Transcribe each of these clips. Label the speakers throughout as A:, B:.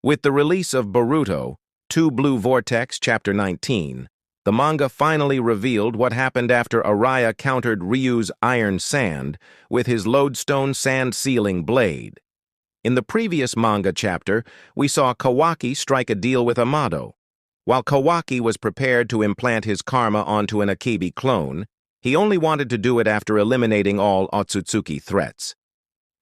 A: With the release of Boruto, Blue Vortex Chapter 19, the manga finally revealed what happened after Araya countered Ryu's Iron Sand with his lodestone sand-sealing blade. In the previous manga chapter, we saw Kawaki strike a deal with Amado. While Kawaki was prepared to implant his karma onto an Akibi clone, he only wanted to do it after eliminating all Otsutsuki threats.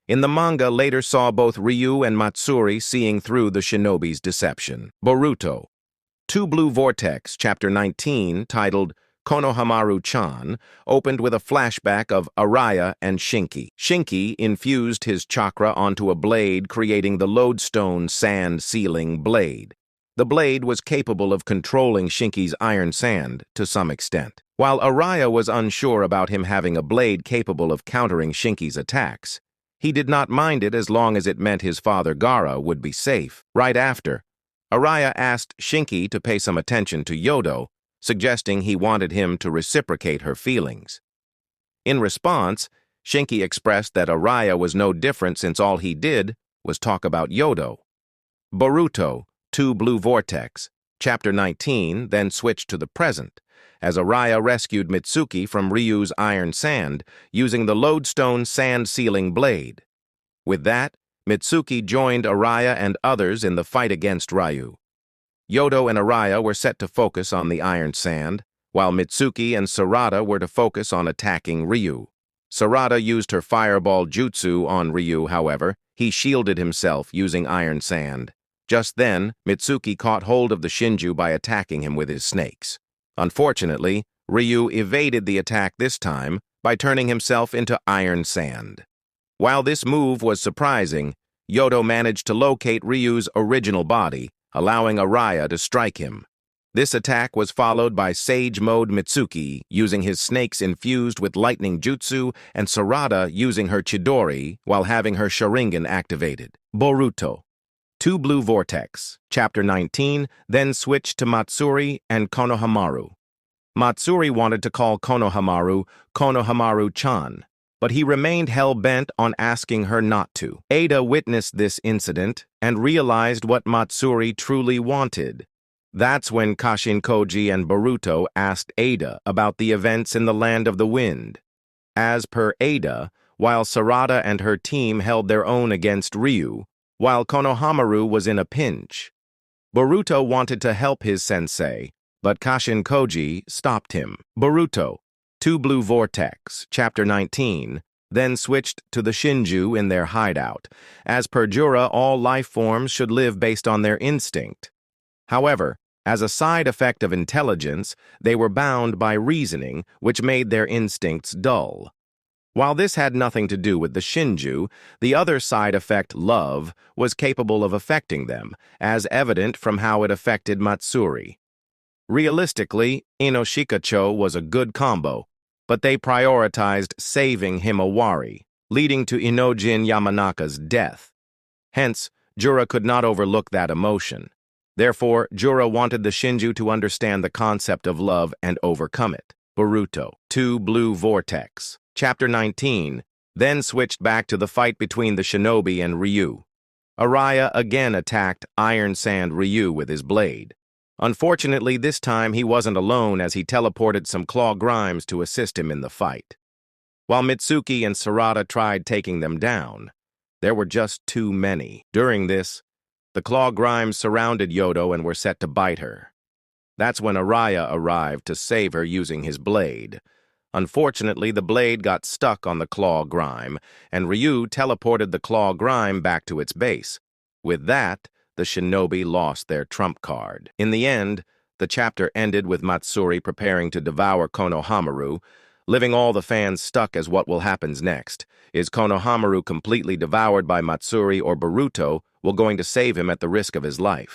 A: In the manga later saw both Ryu and Matsuri seeing through the shinobi's deception. Boruto Blue Vortex Chapter 19, titled Konohamaru-chan, opened with a flashback of Araya and Shinki. Shinki infused his chakra onto a blade, creating the lodestone sand-sealing blade. The blade was capable of controlling Shinki's iron sand to some extent. While Araya was unsure about him having a blade capable of countering Shinki's attacks, he did not mind it as long as it meant his father Gaara would be safe. Right after, Araya asked Shinki to pay some attention to Yodo, suggesting he wanted him to reciprocate her feelings. In response, Shinki expressed that Araya was no different since all he did was talk about Yodo. Boruto Blue Vortex Chapter 19 then switched to the present, as Araya rescued Mitsuki from Ryu's iron sand using the lodestone sand-sealing blade. With that, Mitsuki joined Araya and others in the fight against Ryu. Yodo and Araya were set to focus on the iron sand, while Mitsuki and Sarada were to focus on attacking Ryu. Sarada used her fireball jutsu on Ryu, however. He shielded himself using iron sand. Just then, Mitsuki caught hold of the Shinju by attacking him with his snakes. Unfortunately, Ryu evaded the attack this time by turning himself into iron sand. While this move was surprising, Yodo managed to locate Ryu's original body, allowing Araya to strike him. This attack was followed by Sage Mode Mitsuki using his snakes infused with lightning jutsu and Sarada using her Chidori while having her Sharingan activated. Boruto Blue Vortex Chapter 19 then switched to Matsuri and Konohamaru. Matsuri wanted to call Konohamaru Konohamaru-chan, but he remained hell-bent on asking her not to. Ada witnessed this incident and realized what Matsuri truly wanted. That's when Kashinkoji and Boruto asked Ada about the events in the Land of the Wind. As per Ada, while Sarada and her team held their own against Ryu, while Konohamaru was in a pinch, Boruto wanted to help his sensei, but Kashinkoji stopped him. Boruto Blue Vortex Chapter 19 then switched to the Shinju in their hideout. As per Jura, all life forms should live based on their instinct. However, as a side effect of intelligence, they were bound by reasoning, which made their instincts dull. While this had nothing to do with the Shinju, the other side effect, love, was capable of affecting them, as evident from how it affected Matsuri. Realistically, Inoshikacho was a good combo, but they prioritized saving Himawari, leading to Inojin Yamanaka's death. Hence, Jura could not overlook that emotion. Therefore, Jura wanted the Shinju to understand the concept of love and overcome it. Boruto Blue Vortex Chapter 19 then switched back to the fight between the shinobi and Ryu. Araya again attacked Iron Sand Ryu with his blade. Unfortunately, this time he wasn't alone as he teleported some Claw Grimes to assist him in the fight. While Mitsuki and Sarada tried taking them down, there were just too many. During this, the Claw Grimes surrounded Yodo and were set to bite her. That's when Araya arrived to save her using his blade. Unfortunately, the blade got stuck on the Claw Grime, and Ryu teleported the Claw Grime back to its base. With that, the shinobi lost their trump card. In the end, the chapter ended with Matsuri preparing to devour Konohamaru, leaving all the fans stuck as what will happen next. Is Konohamaru completely devoured by Matsuri, or Boruto will going to save him at the risk of his life?